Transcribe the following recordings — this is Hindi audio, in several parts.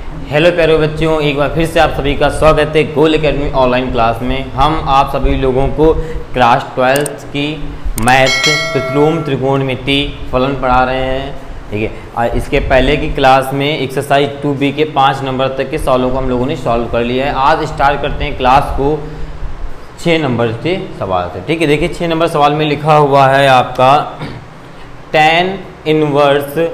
हेलो प्यारे बच्चों, एक बार फिर से आप सभी का स्वागत है गोल एकेडमी ऑनलाइन क्लास में। हम आप सभी लोगों को क्लास 12 की मैथ, प्रतिलोम, त्रिकोणमिति, फलन पढ़ा रहे हैं। ठीक है, और इसके पहले की क्लास में एक्सरसाइज 2B के 5 नंबर तक के सवालों को हम लोगों ने सॉल्व कर लिया है। आज स्टार्ट करते हैं क्लास को 6 नंबर के सवाल से। ठीक है, देखिए 6 नंबर सवाल में लिखा हुआ है आपका tan इनवर्स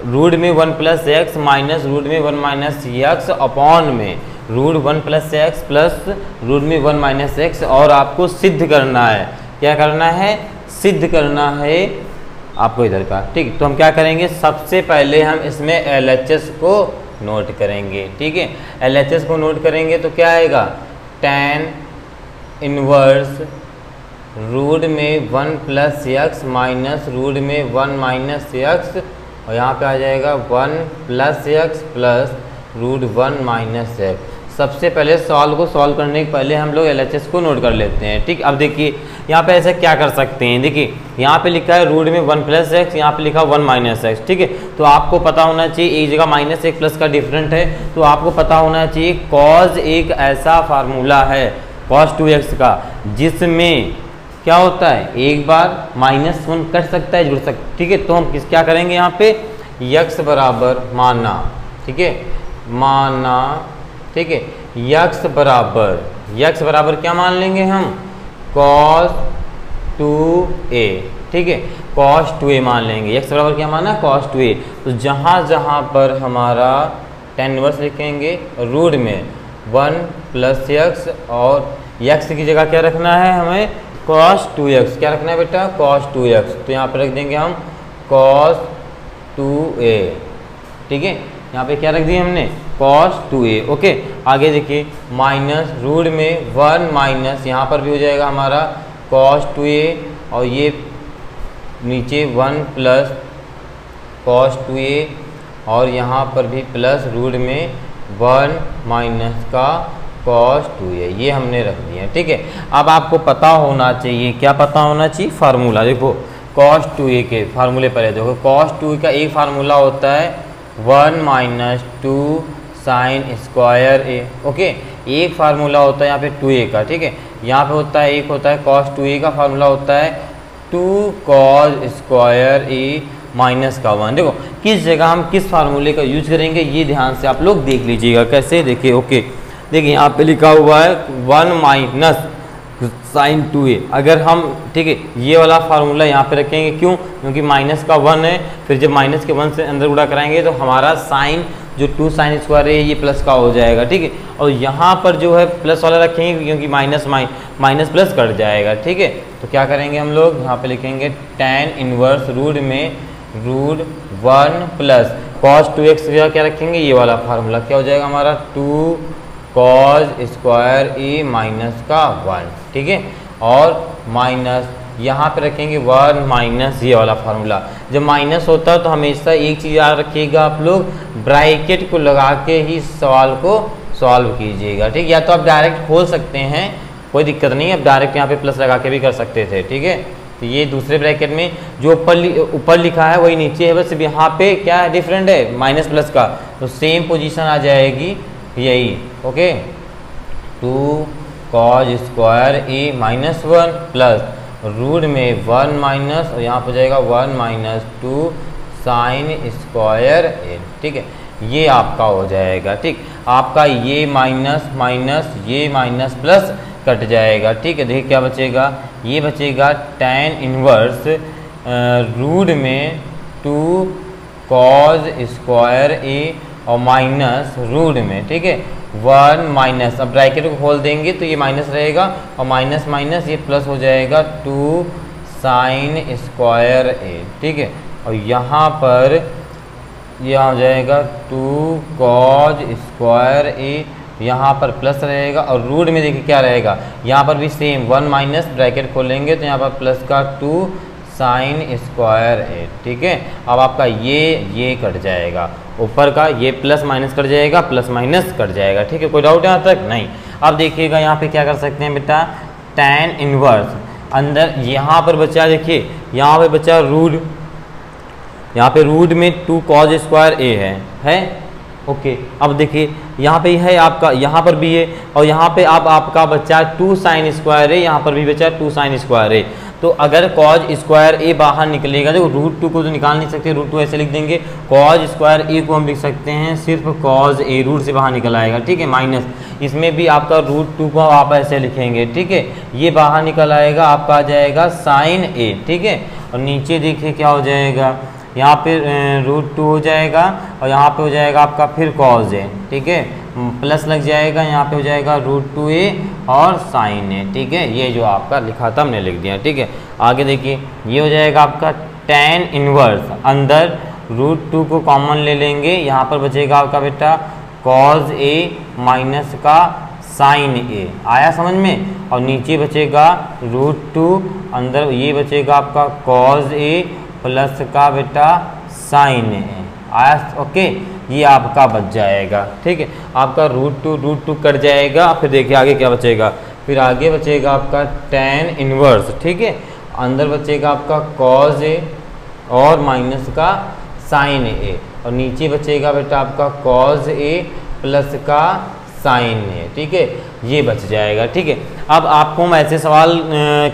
रूट में 1 प्लस एक्स माइनस रूट में 1 माइनस एक्स अपॉन में root 1 plus x plus root में 1 माइनस एक्स, और आपको सिद्ध करना है। क्या करना है? सिद्ध करना है आपको इधर का। ठीक, तो हम क्या करेंगे, सबसे पहले हम इसमें LHS को नोट करेंगे। ठीक है, LHS को नोट करेंगे तो क्या आएगा, tan इनवर्स रूट में 1 प्लस एक्स माइनस रूट में 1 माइनस एक्स, और यहाँ पे आ जाएगा 1 plus x plus root 1 minus x. सबसे पहले सवाल को सॉल्व करने के पहले हम लोग LHS को नोट कर लेते हैं। ठीक, अब देखिए यहाँ पे ऐसा क्या कर सकते हैं। देखिए यहाँ पे लिखा है रूट में 1 प्लस एक्स, यहाँ पे लिखा 1 माइनस एक्स। ठीक है, तो आपको पता होना चाहिए एक जगह माइनस एक प्लस का डिफरेंट है, तो आपको पता होना चाहिए कॉज एक ऐसा फार्मूला है cos 2x का जिसमें क्या होता है, एक बार -1 कट सकता है, जुड़ सकता है। ठीक है, तो हम क्या करेंगे यहाँ पे x बराबर माना। ठीक है, माना। ठीक है, x बराबर क्या मान लेंगे हम, cos 2a। ठीक है, cos 2a मान लेंगे। x बराबर क्या माना, cos 2a। तो जहाँ जहाँ पर हमारा tan इनवर्स लिखेंगे रूट में 1 प्लस एक्स, और x की जगह क्या रखना है हमें, cos 2x। क्या रखना है बेटा, cos 2x। तो यहाँ पर रख देंगे हम cos 2a। ठीक है, यहाँ पे क्या रख दिया हमने, cos 2a। ओके, आगे देखिए माइनस रूट में 1 माइनस, यहाँ पर भी हो जाएगा हमारा cos 2a, और ये नीचे 1 प्लस cos 2a, और यहाँ पर भी प्लस रूट में 1 माइनस का cos 2a, ये हमने रख दिया। ठीक है, अब आपको पता होना चाहिए, क्या पता होना चाहिए, फार्मूला। देखो cos 2a के फार्मूले पर देखो, cos 2a का एक फार्मूला होता है 1 minus 2 sine square a। Okay, एक फार्मूला होता है यहाँ पे 2a का। ठीक है, यहाँ पे होता है एक होता है cos 2a का फार्मूला होता है 2 cos स्क्वायर a माइनस का 1। देखो किस जगह हम किस फार्मूले का यूज करेंगे, ये ध्यान से आप लोग देख लीजिएगा। कैसे, देखिए ओके, देखिए यहाँ पे लिखा हुआ है 1 माइनस साइन 2a। अगर हम, ठीक है, ये वाला फार्मूला यहाँ पे रखेंगे, क्यों, क्योंकि माइनस का 1 है, फिर जब माइनस के 1 से अंदर गुणा कराएंगे तो हमारा साइन जो 2 साइन स्क्वायर है ये प्लस का हो जाएगा। ठीक है, और यहाँ पर जो है प्लस वाला रखेंगे क्योंकि माइनस प्लस कट जाएगा। ठीक है, तो क्या करेंगे हम लोग, यहाँ पे लिखेंगे tan इनवर्स रूट में रूट 1 प्लस cos 2x क्या रखेंगे, ये वाला फार्मूला क्या हो जाएगा हमारा 2 cos स्क्वायर a माइनस का 1। ठीक है, और माइनस यहाँ पे रखेंगे 1 माइनस ये वाला फार्मूला। जब माइनस होता है तो हमेशा एक चीज़ याद रखिएगा आप लोग, ब्रैकेट को लगा के ही सवाल को सॉल्व कीजिएगा। ठीक, या तो आप डायरेक्ट खोल सकते हैं, कोई दिक्कत नहीं, आप डायरेक्ट यहाँ पे प्लस लगा के भी कर सकते थे। ठीक है, तो ये दूसरे ब्रैकेट में जो ऊपर लिखा है वही नीचे है, बस यहाँ पे क्या है, डिफरेंट है माइनस प्लस का, तो सेम पोजीशन आ जाएगी यही। Okay, 2 cos square a minus 1 plus root में 1 माइनस, और यहाँ पर जाएगा 1 माइनस 2 साइन स्क्वायर a। ठीक है, ये आपका हो जाएगा। ठीक, आपका ये माइनस माइनस ये माइनस प्लस कट जाएगा। ठीक है, देखिए क्या बचेगा, ये बचेगा tan इनवर्स रूट में 2 cos स्क्वायर a और माइनस रूट में, ठीक है, 1 माइनस, अब ब्रैकेट को खोल देंगे तो ये माइनस रहेगा, और माइनस माइनस ये प्लस हो जाएगा 2 साइन स्क्वायर a। ठीक है, और यहाँ पर यह हो जाएगा 2 cos स्क्वायर a, यहाँ पर प्लस रहेगा, और रूट में देखिए क्या रहेगा, यहाँ पर भी सेम 1 माइनस, ब्रैकेट खोलेंगे तो यहाँ पर प्लस का 2 साइन स्क्वायर a। ठीक है, अब आपका ये कट जाएगा, ऊपर का ये प्लस माइनस कट जाएगा, प्लस माइनस कट जाएगा। ठीक है, कोई डाउट यहाँ तक नहीं। अब देखिएगा यहाँ पे क्या कर सकते हैं बेटा, tan इनवर्स अंदर यहाँ पर बचा, देखिए यहाँ पे बचा रूट, यहाँ पे रूट में 2 cos स्क्वायर a है, ओके अब देखिए यहाँ पे है आपका, यहाँ पर भी है और यहाँ पे अब आपका बच्चा 2 साइन स्क्वायर है, यहाँ पर भी बच्चा 2 साइन स्क्वायर है। तो अगर कॉज स्क्वायर ए बाहर निकलेगा, देखो रूट 2 को तो निकाल नहीं सकते, रूट 2 ऐसे लिख देंगे। कॉज स्क्वायर ए को हम लिख सकते हैं सिर्फ कॉज ए, रूट से बाहर निकल आएगा, ठीक है, माइनस इसमें भी आपका रूट 2 को आप ऐसे लिखेंगे, ठीक है, ये बाहर निकल आएगा, आपका आ जाएगा साइन ए, ठीक है। और नीचे देखिए क्या हो जाएगा, यहाँ पे रूट 2 हो जाएगा और यहाँ पे हो जाएगा आपका फिर कॉज ए, ठीक है, प्लस लग जाएगा, यहाँ पे हो जाएगा रूट 2a और साइन ए, ठीक है। ये जो आपका लिखा था हमने लिख दिया, ठीक है। आगे देखिए ये हो जाएगा आपका tan इनवर्स, अंदर रूट 2 को कॉमन ले लेंगे, यहाँ पर बचेगा आपका बेटा कॉज ए माइनस का साइन ए, आया समझ में। और नीचे बचेगा रूट 2, अंदर ये बचेगा आपका कॉज ए प्लस का बेटा साइन ए, आया, ओके। ये आपका बच जाएगा, ठीक है, आपका रूट 2 कट जाएगा। फिर देखिए आगे क्या बचेगा, फिर आगे बचेगा आपका tan इनवर्स, ठीक है, अंदर बचेगा आपका कॉज ए और माइनस का साइन ए, और नीचे बचेगा बेटा आपका कॉज ए प्लस का साइन ए, ठीक है, ये बच जाएगा, ठीक है। अब आपको हम ऐसे सवाल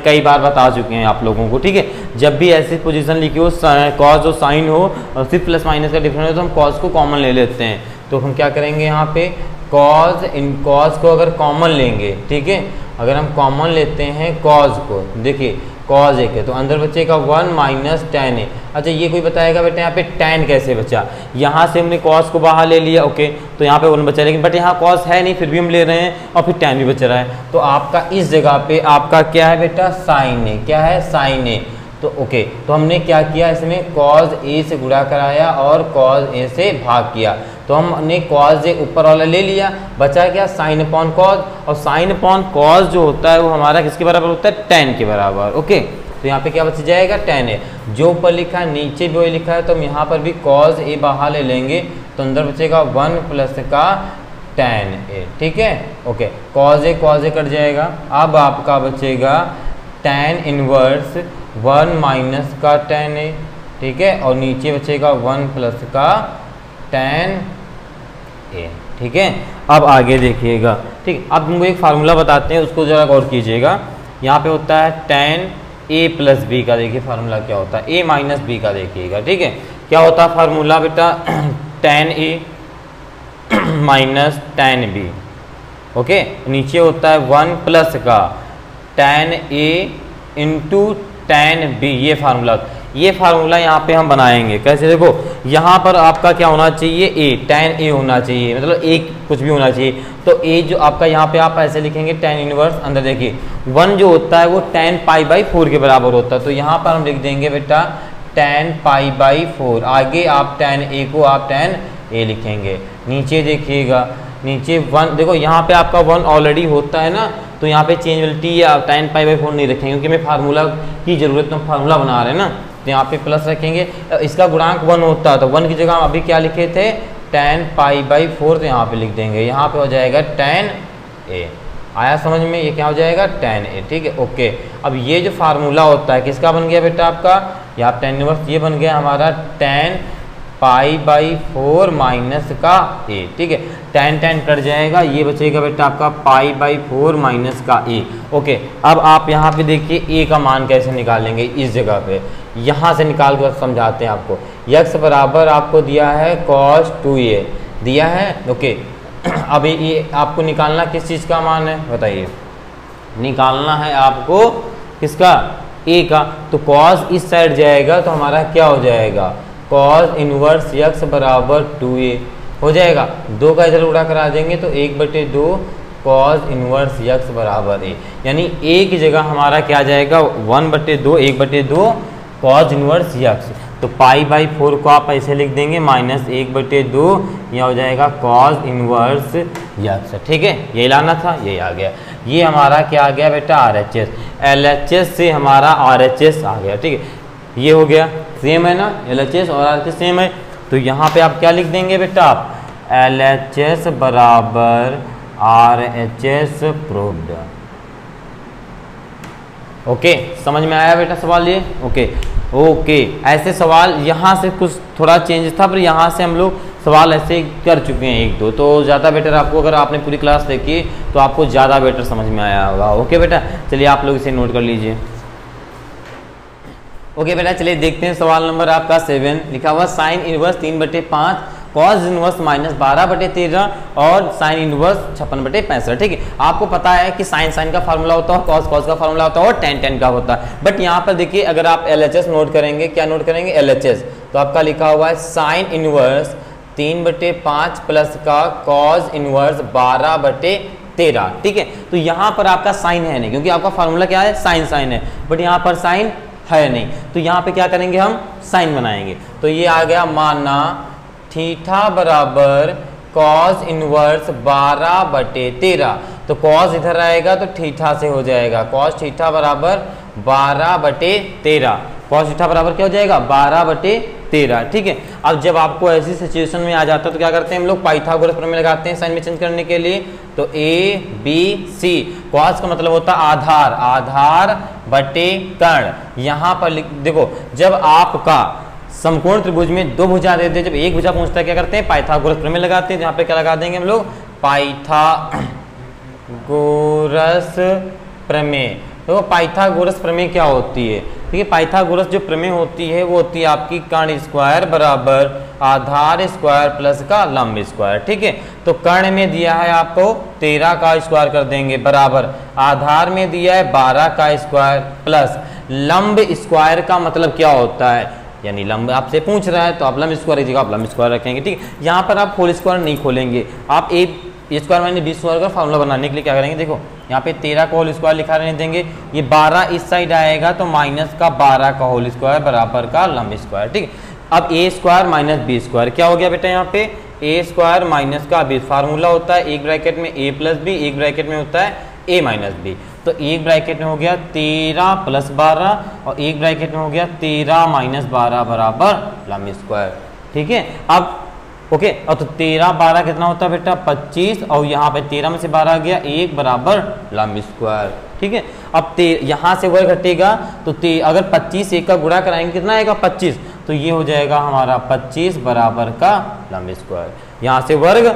कई बार बता चुके हैं आप लोगों को, ठीक है। जब भी ऐसी पोजीशन लिखी हो, कॉज और साइन हो और सिर्फ प्लस माइनस का डिफरेंस हो, तो हम कॉज को कॉमन ले लेते हैं। तो हम क्या करेंगे यहाँ पे, कॉज को अगर कॉमन लेंगे, ठीक है, अगर हम कॉमन लेते हैं कॉज को, देखिए कॉज एक है तो अंदर बचेगा 1 माइनस tan ए। अच्छा ये कोई बताएगा बेटा यहाँ पे tan कैसे बचा, यहाँ से हमने कॉज को बाहर ले लिया, ओके, तो यहाँ पे 1 बचा, लेकिन बट यहाँ कॉज है नहीं, फिर भी हम ले रहे हैं और फिर tan भी बच रहा है। तो आपका इस जगह पे आपका क्या है बेटा, साइन ए, क्या है, साइन ए। तो ओके, तो हमने क्या किया, इसमें कॉज ए से गुणा कराया और कॉज ए से भाग किया, तो हमने कॉज ए ऊपर वाला ले लिया, बचा क्या, साइन अपॉन कॉज, और साइन अपॉन कॉज जो होता है वो हमारा किसके बराबर होता है, tan के बराबर, ओके। तो यहाँ पे क्या बच जाएगा, tan ए, जो ऊपर लिखा है नीचे भी वही लिखा है, तो हम यहाँ पर भी कॉज ए बाहर ले लेंगे, तो अंदर बचेगा 1 प्लस का tan ए, ठीक है, ओके। कॉज ए कट जाएगा, अब आपका बचेगा tan इनवर्स 1 माइनस का tan ए, ठीक है, और नीचे बचेगा 1 प्लस का tan ए, ठीक है। अब आगे देखिएगा, ठीक, अब हमको एक फार्मूला बताते हैं, उसको जरा गौर कीजिएगा। यहाँ पे होता है tan ए प्लस बी का, देखिए फार्मूला क्या होता है, ए माइनस बी का, देखिएगा, ठीक है, क्या होता है फार्मूला बेटा, tan ए माइनस tan बी, ओके, नीचे होता है 1 प्लस का tan ए इंटू tan बी, ये फार्मूला। ये फार्मूला यहाँ पे हम बनाएंगे कैसे, देखो यहाँ पर आपका क्या होना चाहिए, ए, tan ए होना चाहिए, मतलब एक कुछ भी होना चाहिए, तो ए जो आपका यहाँ पे आप ऐसे लिखेंगे tan इनवर्स, अंदर देखिए 1 जो होता है वो tan पाई बाई 4 के बराबर होता है, तो यहाँ पर हम लिख देंगे बेटा tan पाई बाई 4, आगे आप tan ए को आप tan ए लिखेंगे। नीचे देखिएगा, नीचे 1, देखो यहाँ पे आपका 1 ऑलरेडी होता है ना, तो यहाँ पे चेंजेबिलिटी या tan पाई बाई 4 नहीं रखेंगे, क्योंकि हमें फार्मूला की जरूरत, तो हम फार्मूला बना रहे हैं ना, तो यहाँ पे प्लस रखेंगे। इसका गुणांक 1 होता है, तो 1 की जगह हम अभी क्या लिखे थे, tan पाई बाई 4, तो यहाँ पे लिख देंगे, यहाँ पे हो जाएगा tan ए, आया समझ में, ये क्या हो जाएगा, tan ए, ठीक है, ओके। अब ये जो फार्मूला होता है किसका बन गया बेटा, आपका यहाँ tan इनवर्स, ये बन गया हमारा tan पाई बाई 4 माइनस का ए, ठीक है, tan कट जाएगा, ये बचेगा बेटा आपका पाई बाई 4 माइनस का ए, ओके। अब आप यहाँ पे देखिए ए का मान कैसे निकालेंगे, इस जगह पे यहाँ से निकाल कर समझाते हैं आपको। यक्स बराबर आपको दिया है cos 2a दिया है, ओके। अब ये आपको निकालना किस चीज़ का मान है बताइए, निकालना है आपको किसका, ए का, तो cos इस साइड जाएगा तो हमारा क्या हो जाएगा, cos इनवर्स यक्स बराबर 2a हो जाएगा, 2 का इधर उड़ा करा देंगे तो 1/2 cos इनवर्स यक्स बराबर a, यानी a की जगह हमारा क्या जाएगा, 1/2 1/2 cos इनवर्स यक्स, तो पाई बाई 4 को आप ऐसे लिख देंगे माइनस 1/2, यह हो जाएगा cos इनवर्स यक्स, ठीक है, यही लाना था, यही आ गया। ये हमारा क्या आ गया बेटा, RHS, LHS से हमारा RHS आ गया, ठीक है, ये हो गया, सेम है ना, LHS और RHS सेम है, तो यहाँ पे आप क्या लिख देंगे बेटा, आप LHS बराबर RHS प्रूव्ड, ओके। समझ में आया बेटा सवाल ये, ओके। ऐसे सवाल यहाँ से कुछ थोड़ा चेंज था, पर यहाँ से हम लोग सवाल ऐसे कर चुके हैं एक दो, तो ज़्यादा बेटर आपको, अगर आपने पूरी क्लास देखी तो आपको ज़्यादा बेटर समझ में आया होगा। ओके बेटा, चलिए आप लोग इसे नोट कर लीजिए। ओके बेटा, चलिए देखते हैं सवाल नंबर आपका 7। लिखा हुआ साइन इनवर्स 3/5 कॉस इनवर्स -12/13 और साइन इनवर्स 56/65। ठीक है, आपको पता है कि साइन का फार्मूला होता है और कॉस का फार्मूला होता है और tan का होता है। बट यहाँ पर देखिए, अगर आप LHS नोट करेंगे, क्या नोट करेंगे, LHS, तो आपका लिखा हुआ है साइन इनवर्स 3/5 प्लस का कॉस इनवर्स 12/13। ठीक है, तो यहाँ पर आपका साइन है नहीं, क्योंकि आपका फार्मूला क्या है, साइन है, बट यहाँ पर साइन है नहीं, तो यहाँ पे क्या करेंगे, हम साइन बनाएंगे। तो ये आ गया, माना थीटा बराबर कॉस इनवर्स 12/13, तो कॉस इधर आएगा तो थीटा से हो जाएगा, कॉस थीटा बराबर 12/13, कॉस थीटा बराबर क्या हो जाएगा, 12/13। ठीक है, अब जब आपको ऐसी सिचुएशन में आ जाता है तो क्या करते हैं हम लोग, पाइथागोरस प्रमेय लगाते हैं साइन में चेंज करने के लिए। तो ABC, कॉस का मतलब होता है आधार बटे कर्ण। यहाँ पर देखो, जब आपका समकोण त्रिभुज में दो भुजा देते हैं, जब एक भुजा पहुंचता है क्या करते हैं, पाइथागोरस प्रमेय लगाते हैं। यहाँ पे क्या लगा देंगे हम लोग, पाइथागोरस प्रमेय। तो पाइथागोरस प्रमेय क्या होती है, ठीक है, पाइथागोरस जो प्रमेय होती है वो होती है आपकी कर्ण स्क्वायर बराबर आधार स्क्वायर प्लस का लंब स्क्वायर। ठीक है, तो कर्ण में दिया है आपको 13 का स्क्वायर कर देंगे बराबर आधार में दिया है 12 का स्क्वायर प्लस लंब स्क्वायर का मतलब क्या होता है, यानी लंब आपसे पूछ रहा है तो आप लंब स्क्वायर की जगह आप लंब स्क्वायर रखेंगे। ठीक है, यहाँ पर आप होल स्क्वायर नहीं खोलेंगे, आप ए स्क्वायर माइनस बी स्क्वायर का फार्मूला बनाने के लिए क्या करेंगे, देखो यहाँ पे 13 का होल स्क्वायर लिखा रहने देंगे, ये 12 इस साइड आएगा तो माइनस का 12 का होल स्क्वायर बराबर का लंब स्क्वायर। ठीक है, अब ए स्क्वायर माइनस बी स्क्वायर क्या हो गया बेटा, यहाँ पे ए स्क्वायर माइनस का बी, फार्मूला होता है एक ब्रैकेट में a प्लस बी, एक ब्रैकेट में होता है a माइनस बी। तो एक ब्रैकेट में हो गया 13 प्लस 12 और एक ब्रैकेट में हो गया 13 माइनस 12 बराबर लंब स्क्वायर। ठीक है, अब ओके, और तो 13 12 कितना होता है बेटा 25, और यहाँ पे 13 में से 12 गया 1 बराबर लंब स्क्वायर। ठीक है, अब यहाँ से वर्ग हटेगा तो अगर 25 1 का गुणा कराएंगे कितना आएगा 25, तो ये हो जाएगा हमारा 25 बराबर का लंब स्क्वायर, यहाँ से वर्ग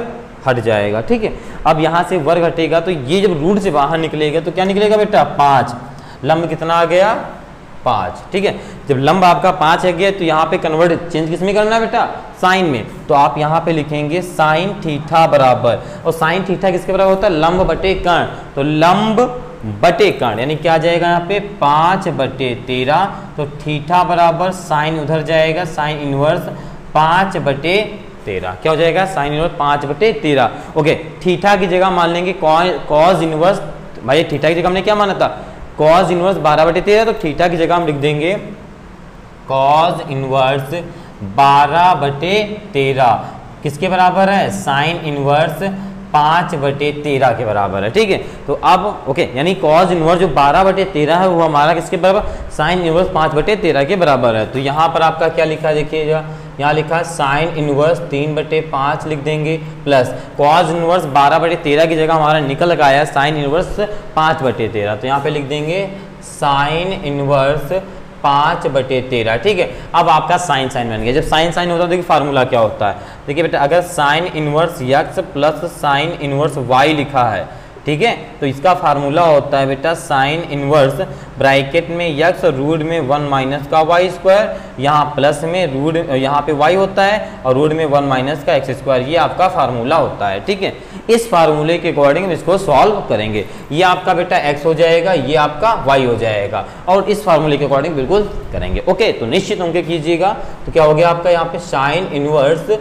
हट जाएगा। ठीक है, अब यहाँ से वर्ग हटेगा तो ये जब रूट से बाहर निकलेगा तो क्या निकलेगा बेटा 5, लंब कितना आ गया 5। ठीक है, जब लंब आपका 5 है गया तो यहाँ पे कन्वर्ट चेंज किस में करना है बेटा, साइन में, तो आप यहाँ पे लिखेंगे साइन थीटा बराबर, और साइन थीटा किसके बराबर होता है, लंब बटे कर्ण, तो लंब बटे कर्ण यानी क्या जाएगा यहाँ पे 5/13, तो थीटा बराबर साइन उधर जाएगा साइन इनवर्स 5/13, क्या हो जाएगा साइन इनवर्स 5/13। ओके, थीटा की जगह मान लेंगे कॉस इनवर्स, भाई थीटा की जगह हमने क्या माना था, कॉस इनवर्स 12/13, तो थीटा की जगह हम लिख देंगे कॉस इनवर्स 12/13 किसके बराबर है, साइन इनवर्स 5/13 के बराबर है। ठीक है, तो अब ओके, यानी कॉस इनवर्स जो 12/13 है वो हमारा किसके बराबर, साइन इनवर्स 5/13 के बराबर है। तो यहाँ पर आपका क्या लिखा देखिएगा, यहाँ लिखा साइन इनवर्स 3/5 लिख देंगे प्लस कॉस इनवर्स 12/13 की जगह हमारा निकल आया साइन इनवर्स 5/13, तो यहाँ पे लिख देंगे साइन इनवर्स 5/13। ठीक है, अब आपका साइन बन गया। जब साइन होता है देखिए फार्मूला क्या होता है, देखिए बेटा अगर sine inverse x plus sine inverse y लिखा है, ठीक है, तो इसका फार्मूला होता है बेटा साइन इनवर्स ब्रैकेट में x रूट में 1 माइनस का y स्क्वायर, यहाँ प्लस में रूट यहाँ पे y होता है और रूट में 1 माइनस का x स्क्वायर, ये आपका फार्मूला होता है। ठीक है, इस फार्मूले के अकॉर्डिंग हम इसको सॉल्व करेंगे, ये आपका बेटा x हो जाएगा, ये आपका y हो जाएगा, और इस फार्मूले के अकॉर्डिंग बिल्कुल करेंगे। ओके, तो निश्चित अंक कीजिएगा, तो क्या हो गया आपका यहाँ पे साइन इनवर्स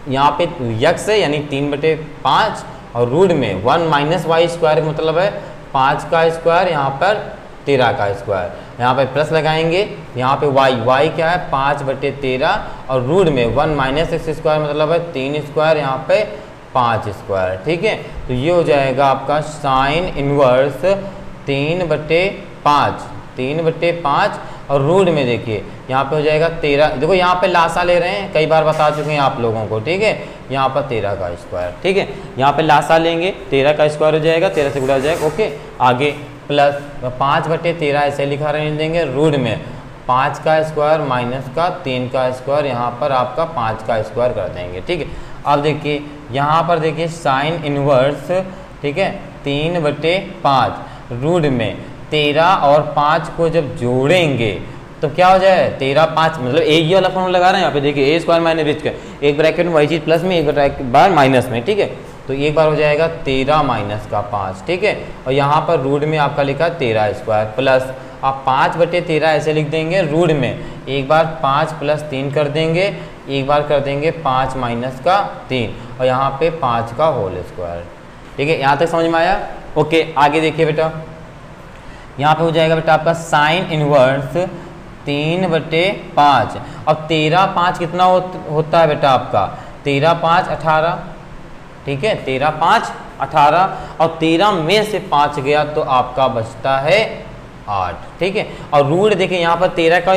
यहाँ पे x है यानी 3/5 और रूट में 1 माइनस वाई स्क्वायर मतलब है 5 का स्क्वायर, यहाँ पर 13 का स्क्वायर, यहाँ पे प्लस लगाएंगे, यहाँ पे y क्या है 5/13 और रूट में 1 माइनस x स्क्वायर मतलब है 3 स्क्वायर, यहाँ पे 5 स्क्वायर। ठीक है, तो ये हो जाएगा आपका साइन इनवर्स 3/5 और रूट में देखिए यहाँ पे हो जाएगा 13, देखो यहाँ पे लासा ले रहे हैं, कई बार बता चुके हैं आप लोगों को। ठीक है, यहाँ पर 13 का स्क्वायर, ठीक है, यहाँ पे लासा लेंगे 13 का स्क्वायर हो जाएगा, 13 से गुणा हो जाएगा। ओके, आगे प्लस 5/13 ऐसे लिखा रहने देंगे, रूट में 5 का स्क्वायर माइनस का 3 का स्क्वायर, यहाँ पर आपका 5 का स्क्वायर कर देंगे। ठीक है, अब देखिए यहाँ पर देखिए साइन इनवर्स, ठीक है, 3/5 रूट में 13 और 5 को जब जोड़ेंगे तो क्या हो जाए 13 5, मतलब एक ही वाला फॉर्मूला लगा रहे हैं यहाँ पे देखिए, ए स्क्वायर माइनस बी स्क्वायर, एक ब्रैकेट में वही चीज़ प्लस में, एक बार माइनस में। ठीक है, तो एक बार हो जाएगा 13 माइनस का 5। ठीक है, और यहाँ पर रूट में आपका लिखा 13 स्क्वायर प्लस आप 5/13 ऐसे लिख देंगे रूट में, एक बार 5 + 3 कर देंगे, एक बार कर देंगे 5 माइनस का 3 और यहाँ पे 5 का होल स्क्वायर। ठीक है, यहाँ तक समझ में आया? ओके, आगे देखिए बेटा, यहाँ पे हो जाएगा बेटा आपका साइन इनवर्स 3/5। अब 13 5 कितना होता है बेटा आपका, 13 5 18। ठीक है, 13 5 18 और 13 में से 5 गया तो आपका बचता है 8। ठीक है, और रूट देखिए यहाँ पर 13 का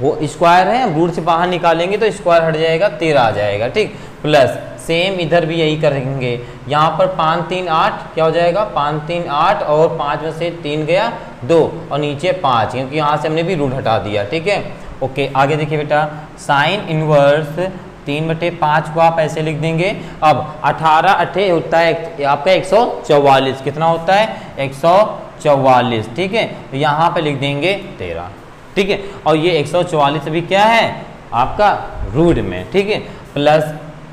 वो स्क्वायर है, रूट से बाहर निकालेंगे तो स्क्वायर हट जाएगा, 13 आ जाएगा। ठीक, प्लस सेम इधर भी यही करेंगे, यहाँ पर 5 3 8 क्या हो जाएगा, 5 3 8 और 5 में से 3 गया 2 और नीचे 5, क्योंकि यहाँ से हमने भी रूट हटा दिया। ठीक है, ओके, आगे देखिए बेटा, साइन इनवर्स 3/5 को आप ऐसे लिख देंगे। अब 18 8 होता है आपका 144, कितना होता है 144। ठीक है, तो यहाँ पे लिख देंगे 13। ठीक है, और ये 144 भी क्या है आपका रूट में। ठीक है, प्लस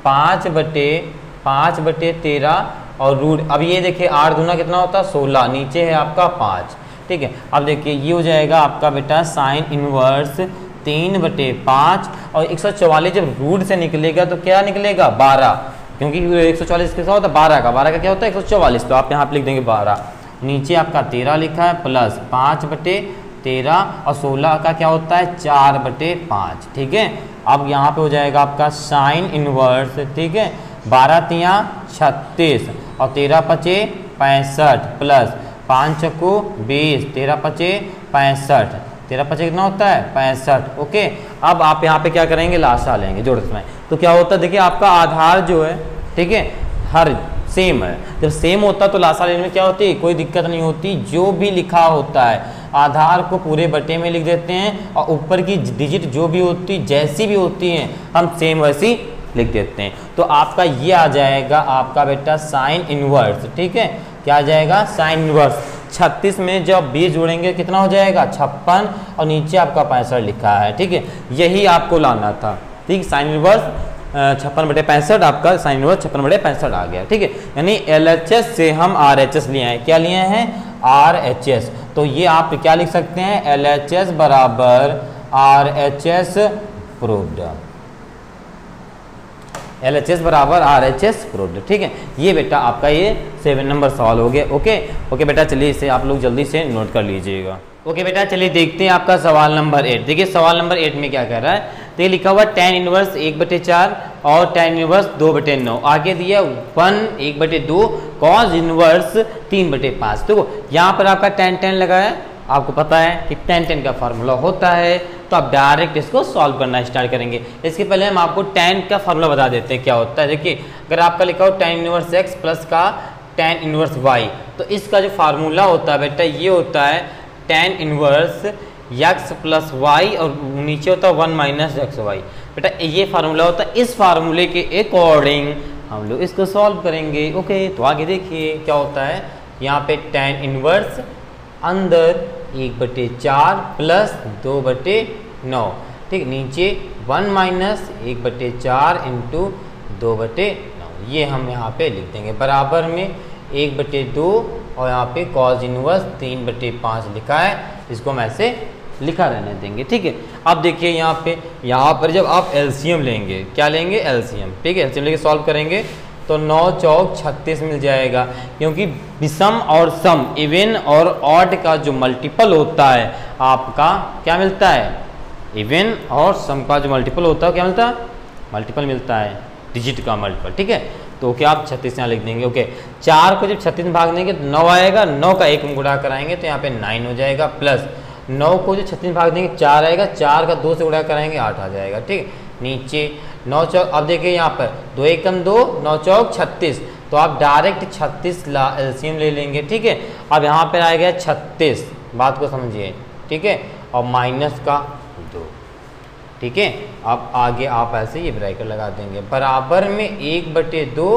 5/13 और रूट, अब ये देखिए 8 दूना कितना होता है 16, नीचे है आपका 5। ठीक है, अब देखिए ये हो जाएगा आपका बेटा साइन इनवर्स 3/5 और 144 जब रूट से निकलेगा तो क्या निकलेगा 12, क्योंकि 144 कितना होता है 12 का क्या होता है 144, तो आप यहाँ पे लिख देंगे 12, नीचे आपका 13 लिखा है प्लस 5/13 और 16 का क्या होता है 4/5। ठीक है, अब यहाँ पे हो जाएगा आपका साइन इनवर्स, ठीक है, 12 तिया 36 और 13 पचे 65 प्लस 5 चक्कू 20, 13 पचे 65, 13 पचे कितना होता है 65। ओके, अब आप यहाँ पे क्या करेंगे लाशा लेंगे जोड़ में, तो क्या होता है देखिए आपका आधार जो है, ठीक है, हर सेम है। जब सेम होता है तो लाशा लेने में क्या होती है कोई दिक्कत नहीं होती, जो भी लिखा होता है आधार को पूरे बटे में लिख देते हैं और ऊपर की डिजिट जो भी होती जैसी भी होती हैं हम सेम वैसी लिख देते हैं। तो आपका ये आ जाएगा आपका बेटा साइन इनवर्स। ठीक है, क्या आ जाएगा साइन इनवर्स 36 में जब 20 जोड़ेंगे कितना हो जाएगा 56 और नीचे आपका 65 लिखा है। ठीक है, यही आपको लाना था। ठीक, साइन इनवर्स 56/65 आपका साइन इनवर्स 56/65 आ गया। ठीक है, यानी LHS से हम RHS लिए हैं, क्या लिए हैं RHS। तो ये आप क्या लिख सकते हैं LHS बराबर RHS प्रूव्ड, LHS बराबर RHS प्रूव्ड। ठीक है, ये बेटा आपका ये 7 नंबर सवाल हो गया। ओके बेटा, चलिए इसे आप लोग जल्दी से नोट कर लीजिएगा। ओके बेटा, चलिए देखते हैं आपका सवाल नंबर 8। देखिए सवाल नंबर 8 में क्या कह रहा है, तो ये लिखा हुआ tan इनवर्स 1/4 और tan इनवर्स 2/9, आगे दिया 1 1/2 cos इनवर्स 3/5। देखो यहाँ पर आपका tan लगा है, आपको पता है कि tan का फार्मूला होता है, तो आप डायरेक्ट इसको सॉल्व करना स्टार्ट करेंगे। इसके पहले हम आपको tan का फार्मूला बता देते हैं क्या होता है। देखिए अगर आपका लिखा हो tan इनवर्स x प्लस का tan इनवर्स y, तो इसका जो फार्मूला होता है बेटा ये होता है tan inverse x plus y और नीचे होता है 1 माइनस XY। बेटा ये फार्मूला होता है, इस फार्मूले के अकॉर्डिंग हम लोग इसको सॉल्व करेंगे। ओके, तो आगे देखिए क्या होता है, यहाँ पे tan इनवर्स अंदर 1/4 प्लस 2/9, ठीक, नीचे 1 माइनस 1/4 इंटू 2/9, ये हम यहाँ पे लिख देंगे बराबर में 1/2 और यहाँ पे cos इनवर्स 3/5 लिखा है, इसको हम ऐसे लिखा रहने देंगे। ठीक है, अब देखिए यहाँ पर जब आप एलसीएम लेंगे, क्या लेंगे एलसीएम, ठीक है, एलसीएम लेके सॉल्व करेंगे तो 9 चौक 36 मिल जाएगा, क्योंकि विषम और सम इवन और ऑड का जो मल्टीपल होता है आपका क्या मिलता है, इवन और सम का जो मल्टीपल होता है क्या मिलता है, मल्टीपल मिलता है, डिजिट का मल्टीपल। ठीक है, तो क्या आप 36 यहाँ लिख देंगे। ओके, 4 को जब 36 में भाग देंगे तो 9 आएगा, 9 का 1 में गुणा कराएंगे तो यहाँ पे 9 हो जाएगा, प्लस 9 को जो 36 में भाग देंगे 4 आएगा, 4 का 2 से गुणा कराएंगे 8 आ जाएगा। ठीक, नीचे 9 चौक, अब देखिए यहाँ पर 2 एकम 2, 9 चौक 36, तो आप डायरेक्ट 36 एलसीएम ले लेंगे। ठीक है, अब यहाँ पर आ गया 36, बात को समझिए। ठीक है, और माइनस का 2। ठीक है, अब आगे आप ऐसे ये ब्रैकेट लगा देंगे, बराबर में 1/2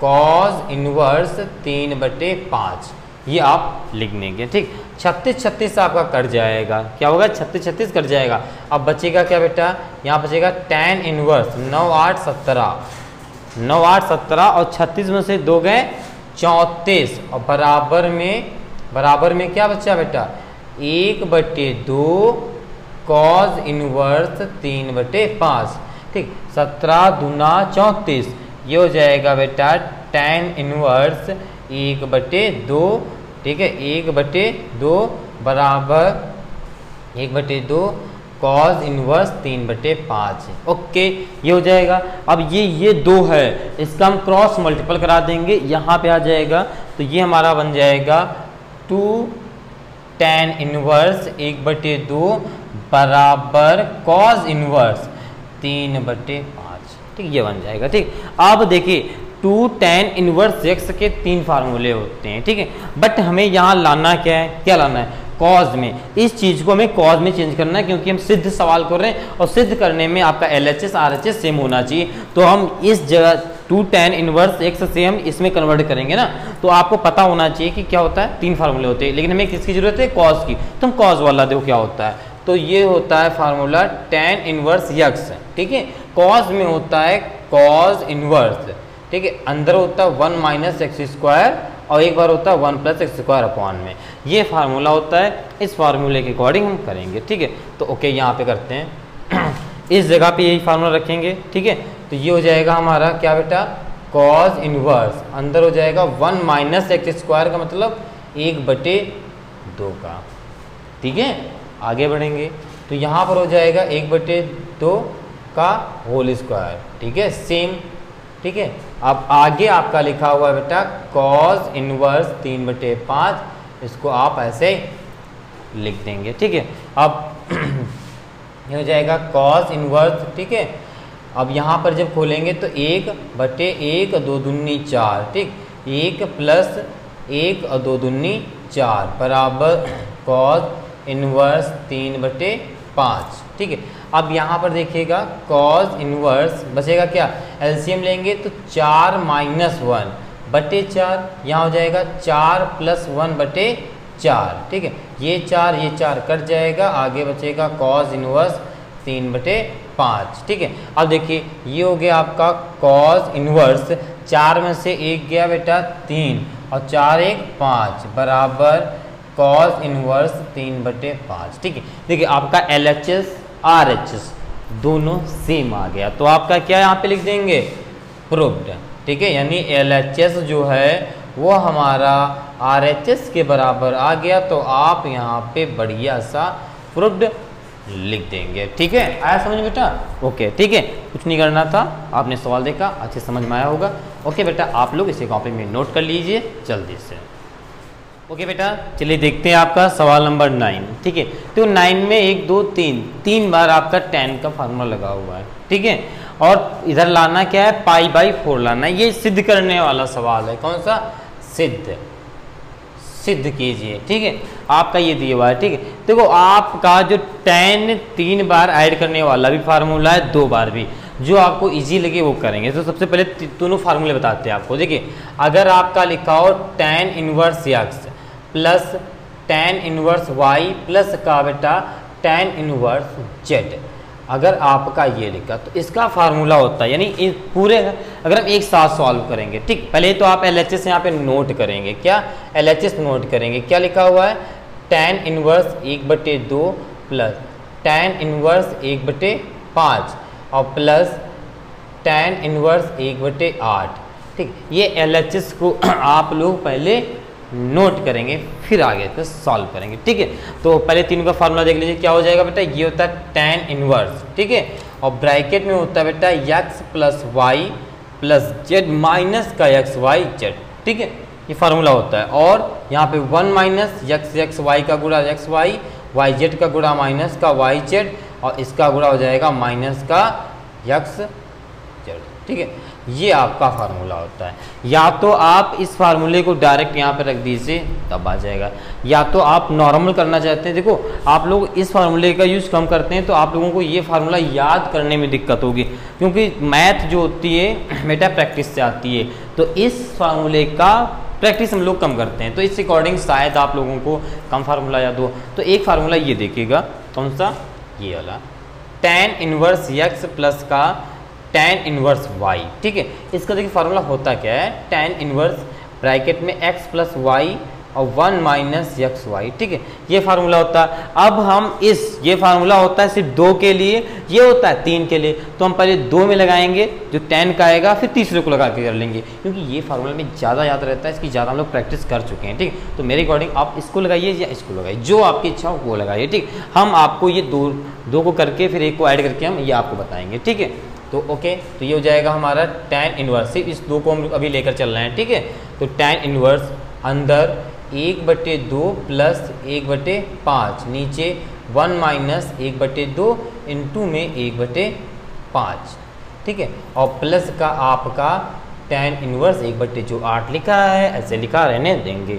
कॉस इनवर्स 3/5, ये आप लिख देंगे। ठीक, 36 आपका कट जाएगा, क्या होगा 36 कट जाएगा। अब बचेगा क्या बेटा, यहाँ बचेगा tan इनवर्स 9 8 17 और 36 में से 2 गए 34 और बराबर में क्या बचा बेटा 1/2 कॉस इनवर्स 3/5। ठीक, 17 दूना 34, ये हो जाएगा बेटा tan इनवर्स 1/2। ठीक है, 1/2 बराबर 1/2 कॉस इनवर्स 3/5। ओके, ये हो जाएगा। अब ये 2 है, इसका हम क्रॉस मल्टीपल करा देंगे, यहाँ पे आ जाएगा तो ये हमारा बन जाएगा 2 tan इनवर्स 1/2 बराबर कॉस इनवर्स 3/5। ठीक, ये बन जाएगा। ठीक, अब देखिए 2 tan इनवर्स x के 3 फार्मूले होते हैं। ठीक है, बट हमें यहाँ लाना क्या है, क्या लाना है कॉज में, इस चीज को हमें कॉज में चेंज करना है, क्योंकि हम सिद्ध सवाल कर रहे हैं और सिद्ध करने में आपका LHS RHS सेम होना चाहिए। तो हम इस जगह 2 tan इनवर्स x से हम इसमें कन्वर्ट करेंगे ना, तो आपको पता होना चाहिए कि क्या होता है, 3 फार्मूले होते हैं, लेकिन हमें किसकी जरूरत है कॉज की। तो हम कॉज वाला देखो क्या होता है, तो ये होता है फार्मूला tan इनवर्स x। ठीक है, कॉज में होता है कॉज इनवर्स। ठीक है, अंदर होता है 1 - x² और एक बार होता है 1 + x² में, ये फार्मूला होता है। इस फार्मूले के अकॉर्डिंग हम करेंगे। ठीक है, तो ओके यहाँ पे करते हैं इस जगह पे यही फार्मूला रखेंगे। ठीक है, तो ये हो जाएगा हमारा क्या बेटा कॉज इनवर्स, अंदर हो जाएगा 1 - x² का मतलब 1/2 का। ठीक है, आगे बढ़ेंगे तो यहाँ पर हो जाएगा 1/2 का होल स्क्वायर। ठीक है, सेम। ठीक है, अब आगे आपका लिखा हुआ है बेटा कॉस इनवर्स 3/5, इसको आप ऐसे लिख देंगे। ठीक है, अब ये हो जाएगा कॉस इनवर्स। ठीक है, अब यहाँ पर जब खोलेंगे तो 1/1 2 दूनी 4। ठीक, 1 + 1 और 2 दूनी 4 बराबर कॉस इनवर्स 3/5। ठीक है, अब यहाँ पर देखिएगा कॉस इनवर्स बचेगा क्या, एलसीएम लेंगे तो 4 - 1/4, यहाँ हो जाएगा 4 + 1/4। ठीक है, ये 4 कट जाएगा, आगे बचेगा कॉस इनवर्स 3/5। ठीक है, अब देखिए ये हो गया आपका कॉस इनवर्स, 4 में से 1 गया बेटा 3 और 4 1 5 बराबर कॉस इनवर्स 3/5। ठीक है, देखिए आपका LHS RHS दोनों सेम आ गया, तो आपका क्या यहाँ पे लिख देंगे प्रूव्ड। ठीक है, यानी LHS जो है वो हमारा RHS के बराबर आ गया, तो आप यहाँ पे बढ़िया सा प्रूव्ड लिख देंगे। ठीक है, आया समझ बेटा। ओके, ठीक है, कुछ नहीं करना था, आपने सवाल देखा, अच्छे समझ में आया होगा। ओके बेटा, आप लोग इसे कॉपी में नोट कर लीजिए जल्दी से। ओके बेटा, चलिए देखते हैं आपका सवाल नंबर 9। ठीक है, तो 9 में 1 2 3 बार आपका tan का फार्मूला लगा हुआ है। ठीक है, और इधर लाना क्या है π/4 लाना है, ये सिद्ध करने वाला सवाल है। कौन सा, सिद्ध कीजिए। ठीक है, आपका ये दिया हुआ है। ठीक है, देखो आपका जो tan 3 बार ऐड करने वाला भी फार्मूला है, 2 बार भी, जो आपको इजी लगे वो करेंगे। तो सबसे पहले दोनों फार्मूले बताते हैं आपको। देखिए अगर आपका लिखा हो tan inverse x plus tan inverse y plus का बेटा tan इनवर्स z, अगर आपका ये लिखा तो इसका फार्मूला होता है, यानी इस पूरे अगर हम एक साथ सॉल्व करेंगे। ठीक, पहले तो आप LHS यहाँ पे नोट करेंगे, क्या LHS नोट करेंगे, क्या लिखा हुआ है tan inverse 1/2 plus tan inverse 1/5 और प्लस tan इनवर्स 1/8। ठीक, ये LHS को आप लोग पहले नोट करेंगे, फिर आगे तो सॉल्व करेंगे। ठीक है, तो पहले तीनों का फार्मूला देख लीजिए। क्या हो जाएगा बेटा, ये होता है tan इनवर्स। ठीक है, और ब्रैकेट में होता है बेटा x + y + z माइनस का xy/z। ठीक है, ये फार्मूला होता है, और यहाँ पे 1 - x y का गुणा xy, yz का गुणा माइनस का yz, और इसका गुणा हो जाएगा माइनस का xz। ठीक है, ये आपका फार्मूला होता है। या तो आप इस फार्मूले को डायरेक्ट यहाँ पे रख दीजिए तब आ जाएगा, या तो आप नॉर्मल करना चाहते हैं। देखो आप लोग इस फार्मूले का यूज़ कम करते हैं तो आप लोगों को ये फार्मूला याद करने में दिक्कत होगी, क्योंकि मैथ जो होती है बेटा प्रैक्टिस से आती है। तो इस फार्मूले का प्रैक्टिस हम लोग कम करते हैं, तो इस अकॉर्डिंग शायद आप लोगों को कम फार्मूला याद हो। तो एक फार्मूला ये देखिएगा, कौन सा, ये वाला, tan इनवर्स x प्लस का tan इनवर्स y। ठीक है, इसका देखिए फार्मूला होता क्या है, tan इनवर्स ब्रैकेट में x प्लस वाई और 1 माइनस एक्स वाई। ठीक है, ये फार्मूला होता है। अब हम ये फार्मूला होता है सिर्फ 2 के लिए, ये होता है 3 के लिए। तो हम पहले 2 में लगाएंगे जो tan का आएगा, फिर तीसरे को लगा के कर लेंगे, क्योंकि ये फार्मूला में ज़्यादा याद रहता है, इसकी ज़्यादा हम लोग प्रैक्टिस कर चुके हैं। ठीक, तो मेरे अकॉर्डिंग आप इसको लगाइए या इसको लगाइए, जो आपकी इच्छा हो वो लगाइए। ठीक, हम आपको ये दो को करके फिर एक को ऐड करके हम ये आपको बताएंगे। ठीक है, तो ओके, तो ये हो जाएगा हमारा tan इनवर्स। सिर्फ इस 2 को हम अभी लेकर चल रहे हैं। ठीक है, तो tan इनवर्स अंदर 1/2 प्लस 1/5, नीचे 1 माइनस 1/2 इंटू में 1/5। ठीक है, और प्लस का आपका tan इनवर्स 1/8 लिखा है, ऐसे लिखा रहने देंगे।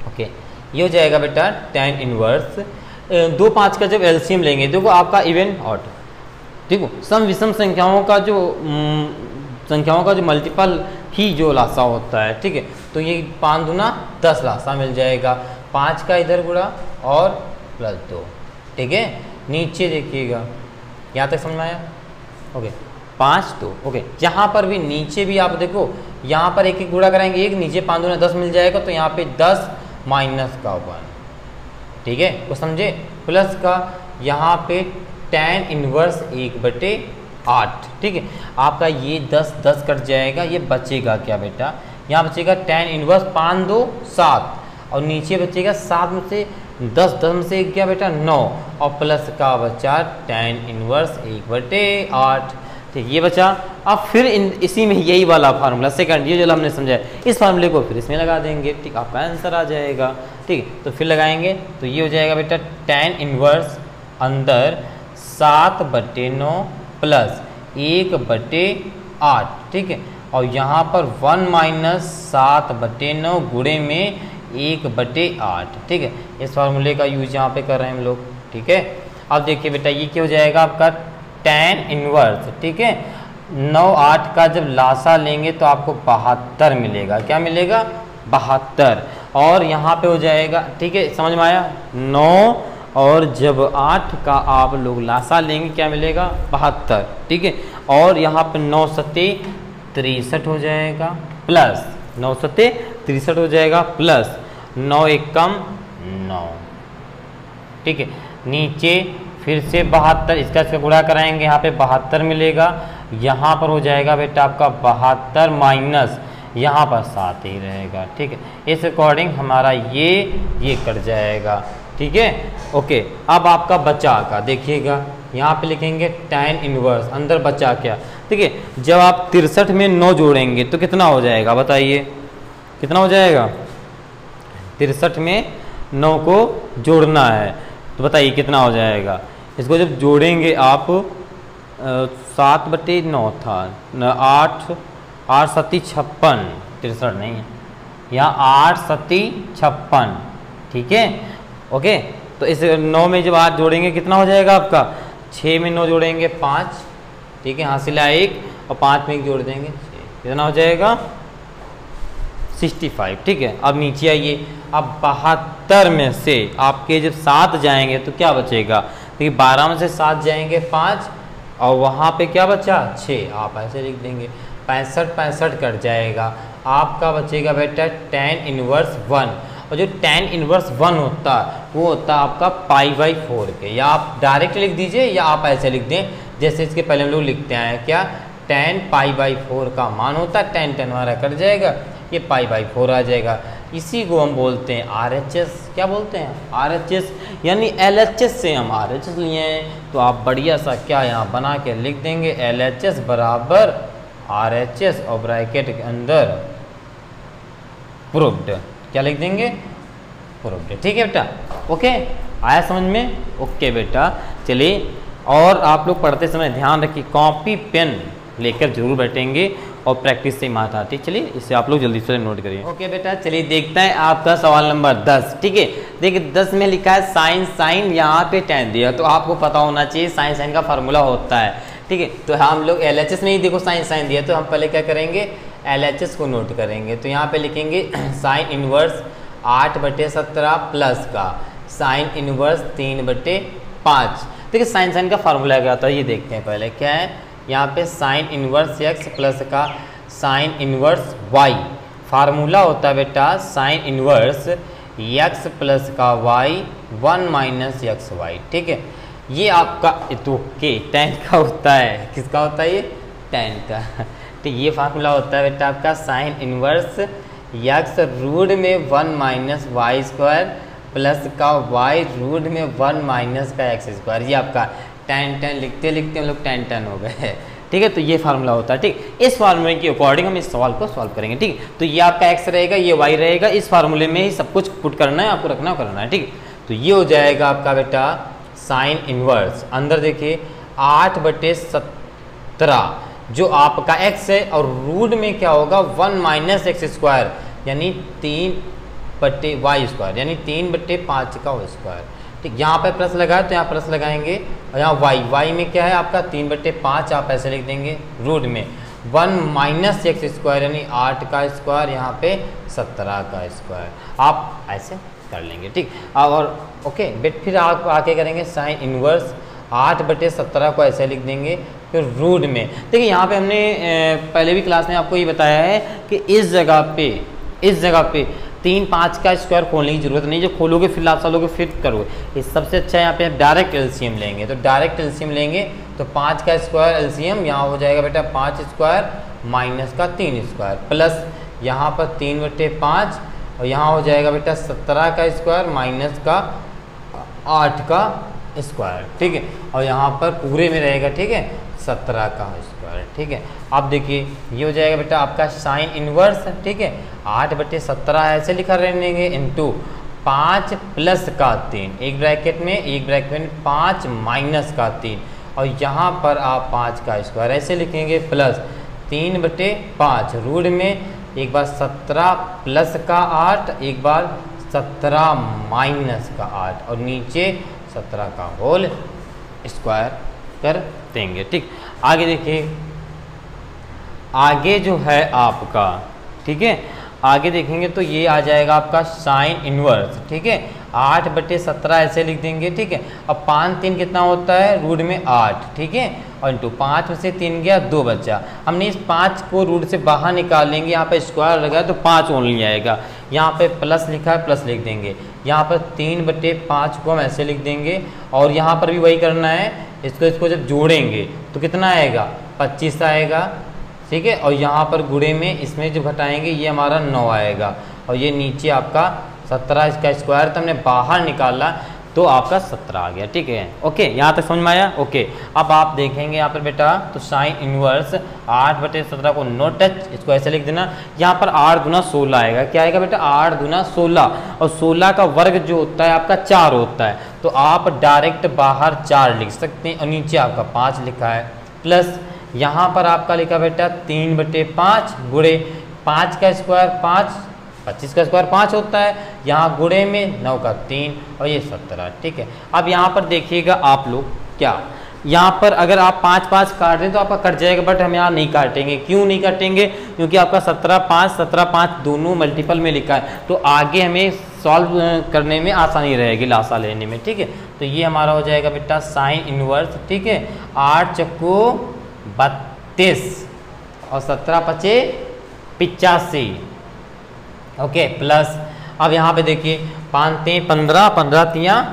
ओके, ये हो जाएगा बेटा tan इनवर्स 2 5 का जब एलसीएम लेंगे, देखो आपका इवन ऑड, देखो सम विषम संख्याओं का जो मल्टीपल ही जो लासा होता है। ठीक है, तो ये 5 दूना 10 लासा मिल जाएगा, 5 का इधर गुणा और प्लस 2। ठीक है, नीचे देखिएगा, यहाँ तक समझ में आया। ओके, 5 2। ओके, जहाँ पर भी नीचे भी आप देखो, यहाँ पर एक एक गुणा कराएंगे, एक नीचे 5 दूना 10 मिल जाएगा, तो यहाँ पे 10 माइनस का 1। ठीक है, वो समझे, प्लस का यहाँ पे tan इनवर्स 1/8। ठीक है, आपका ये 10 10 कट जाएगा, ये बचेगा क्या बेटा, यहाँ बचेगा tan इनवर्स 5 2 7, और नीचे बचेगा 7 में से 10 10 में से क्या बेटा 9, और प्लस का बचा tan इनवर्स 1/8। ठीक, ये बचा। अब फिर इसी में यही वाला फार्मूला सेकंड, ये जो हमने समझा, इस फार्मूले को फिर इसमें लगा देंगे। ठीक, आपका आंसर आ जाएगा। ठीक, तो फिर लगाएंगे तो ये हो जाएगा बेटा tan इनवर्स अंदर 7/9 प्लस 1/8। ठीक है, और यहाँ पर 1 माइनस 7/9 गुणे में 1/8। ठीक है, इस फार्मूले का यूज यहाँ पे कर रहे हैं हम लोग। ठीक है, अब देखिए बेटा ये क्या हो जाएगा आपका tan इनवर्स। ठीक है, 9 8 का जब लासा लेंगे तो आपको 72 मिलेगा। क्या मिलेगा, 72। और यहाँ पे हो जाएगा, ठीक है, समझ में आया, 9 और जब 8 का आप लोग लासा लेंगे क्या मिलेगा, 72। ठीक है, और यहाँ पे 9 सत्ते 63 हो जाएगा, प्लस 9 सत्ते 63 हो जाएगा, प्लस 9 एक कम 9। ठीक है, नीचे फिर से 72, इसका गुणा कराएंगे, यहाँ पे 72 मिलेगा, यहाँ पर हो जाएगा बेटा आपका 72 माइनस यहाँ पर 7 ही रहेगा। ठीक है, इस अकॉर्डिंग हमारा ये कट जाएगा। ठीक है, ओके, अब आपका बचा का देखिएगा, यहाँ पे लिखेंगे tan इनवर्स अंदर बचा क्या। ठीक है, जब आप 63 में 9 जोड़ेंगे तो कितना हो जाएगा, बताइए कितना हो जाएगा। 63 में 9 को जोड़ना है तो बताइए कितना हो जाएगा। इसको जब जोड़ेंगे आप 7/9 था, 8 8 7 56, 63 नहीं है, यहाँ 8 7 56। ठीक है, ओके, तो इस 9 में जब 8 जोड़ेंगे कितना हो जाएगा आपका, 6 में 9 जोड़ेंगे 5। ठीक है, हासिल 1 और 5 में 1 जोड़ देंगे 6, कितना हो जाएगा 65। ठीक है, अब नीचे आइए, अब 72 में से आपके जब 7 जाएंगे तो क्या बचेगा, देखिए 12 में से 7 जाएंगे 5, और वहाँ पे क्या बचा 6, आप ऐसे लिख देंगे, 65 कट जाएगा, आपका बचेगा बेटा tan इनवर्स 1। और जो tan इनवर्स 1 होता है वो होता है आपका π/4 के, या आप डायरेक्ट लिख दीजिए या आप ऐसे लिख दें जैसे इसके पहले हम लोग लिखते हैं, क्या tan π/4 का मान होता है, tan हमारा कट जाएगा, ये π/4 आ जाएगा। इसी को हम बोलते हैं RHS। क्या बोलते हैं, RHS, यानी LHS से हम RHS लिए हैं, तो आप बढ़िया सा क्या यहाँ बना के लिख देंगे, LHS बराबर RHS और ब्रैकेट के अंदर प्रूव्ड, क्या लिख देंगे, प्रूव्ड। ठीक है बेटा, ओके, आया समझ में, ओके बेटा। चलिए, और आप लोग पढ़ते समय ध्यान रखिए, कॉपी पेन लेकर जरूर बैठेंगे और प्रैक्टिस से मात आती है। चलिए इसे आप लोग जल्दी से नोट करिए। ओके बेटा, चलिए देखते हैं आपका सवाल नंबर 10। ठीक है, देखिए 10 में लिखा है साइन, साइन यहाँ पे tan दिया, तो आपको पता होना चाहिए साइन साइन का फार्मूला होता है। ठीक है, तो हम लोग LHS में ही देखो साइन साइन दिया, तो हम पहले क्या करेंगे, LHS को नोट करेंगे। तो यहाँ पे लिखेंगे साइन इनवर्स 8/17 प्लस का साइन इनवर्स 3/5। देखिए साइन साइन का फार्मूला क्या होता है ये देखते हैं पहले। क्या है यहाँ पे, साइन इनवर्स x प्लस का साइन इनवर्स y। फार्मूला होता है बेटा साइन इनवर्स x प्लस का y 1 माइनस एक्स वाई। ठीक है, ये आपका तो के tan का होता है, किसका होता है ये, tan का। तो ये फार्मूला होता है बेटा आपका साइन इनवर्स x रूट में 1 माइनस वाई स्क्वायर प्लस का y रूट में 1 माइनस का एक्स स्क्वायर। ये आपका tan लिखते लिखते हम लोग tan हो गए। ठीक है, तो ये फार्मूला होता है। ठीक, इस फार्मूले के अकॉर्डिंग हम इस सवाल को सॉल्व करेंगे। ठीक, तो ये आपका x रहेगा, ये y रहेगा, इस फार्मूले में ही सब कुछ पुट करना है, आपको रखना करना है। ठीक, तो ये हो जाएगा आपका बेटा साइन इनवर्स, अंदर देखिए 8/17 जो आपका x है, और रूट में क्या होगा 1 माइनस एक्स स्क्वायर यानी 3/y स्क्वायर यानी 3/5 का होल स्क्वायर। ठीक, यहाँ पे प्लस लगाए तो यहाँ प्लस लगाएंगे, और यहाँ y में क्या है आपका 3/5, आप ऐसे लिख देंगे, रूट में 1 माइनस एक्स स्क्वायर यानी 8 का स्क्वायर, यहाँ पे 17 का स्क्वायर, आप ऐसे कर लेंगे। ठीक, और ओके बेट फिर आप आके करेंगे साइन इनवर्स 8/17 को ऐसे लिख देंगे, फिर रूट में देखिए यहाँ पे हमने पहले भी क्लास में आपको ये बताया है कि इस जगह पे 3/5 का स्क्वायर खोलने की जरूरत नहीं, जो खोलोगे फिर आप चलोगे फिर करोगे। इस सबसे अच्छा यहाँ पे डायरेक्ट एलसीएम लेंगे, तो डायरेक्ट एलसीएम लेंगे तो 5 का स्क्वायर एलसीएम यहाँ हो जाएगा बेटा 5 स्क्वायर माइनस का 3 स्क्वायर प्लस यहाँ पर 3/5, और यहाँ हो जाएगा बेटा 17 का स्क्वायर माइनस का 8 का स्क्वायर। ठीक है, और यहाँ पर पूरे में रहेगा, ठीक है, 17 का स्क्वायर। ठीक है, अब देखिए ये हो जाएगा बेटा आपका साइन इनवर्स। ठीक है, 8/17 ऐसे लिखा रहेंगे इंटू 5 प्लस का 3, एक ब्रैकेट में 5 माइनस का 3, और यहाँ पर आप 5 का स्क्वायर ऐसे लिखेंगे प्लस 3/5 रूट में एक बार 17 प्लस का 8, एक बार 17 माइनस का 8, और नीचे 17 का होल स्क्वायर कर देंगे। ठीक, आगे देखिए, आगे जो है आपका, ठीक है, आगे देखेंगे तो ये आ जाएगा आपका साइन इनवर्स। ठीक है, 8/17 ऐसे लिख देंगे। ठीक है, अब 5 3 कितना होता है, रूट में 8। ठीक है, और इंटू 5 में से 3 गया 2 बचा, हमने इस 5 को रूट से बाहर निकाल लेंगे, यहाँ पे स्क्वायर लगा है तो 5 ओनली आएगा, यहाँ पे प्लस लिखा है प्लस लिख देंगे, यहाँ पर 3/5 को हम ऐसे लिख देंगे, और यहाँ पर भी वही करना है, इसको जब जोड़ेंगे तो कितना आएगा 25 आएगा। ठीक है, और यहाँ पर गुणे में इसमें जो घटाएंगे ये हमारा 9 आएगा, और ये नीचे आपका 17 इसका स्क्वायर तो हमने बाहर निकाला तो आपका 17 आ गया। ठीक है, ओके, यहाँ तक समझ में आया। ओके, अब आप देखेंगे यहाँ पर बेटा तो साइन इनवर्स 8/17 को नो टच, इसको ऐसे लिख देना, यहाँ पर 8 गुना 16 आएगा। क्या आएगा बेटा 8 गुना 16, और 16 का वर्ग जो होता है आपका 4 होता है, तो आप डायरेक्ट बाहर 4 लिख सकते हैं, और नीचे आपका 5 लिखा है, प्लस यहाँ पर आपका लिखा बेटा 3/5 गुणे 5 का स्क्वायर 5, 25 का स्क्वायर 5 होता है, यहाँ गुणे में 9 का 3, और ये 17। ठीक है, अब यहाँ पर देखिएगा आप लोग, क्या यहाँ पर अगर आप 5 काट दें तो आपका कट जाएगा, बट हम यहाँ नहीं काटेंगे। क्यों नहीं काटेंगे, क्योंकि आपका 17 5 दोनों मल्टीपल में लिखा है, तो आगे हमें सॉल्व करने में आसानी रहेगी, लासा लेने में। ठीक है, तो ये हमारा हो जाएगा बेटा साइन इनवर्स। ठीक है, 8 चक्को 32 और 17 पचे 85। ओके, प्लस अब यहाँ पे देखिए 5 3 15, 15 3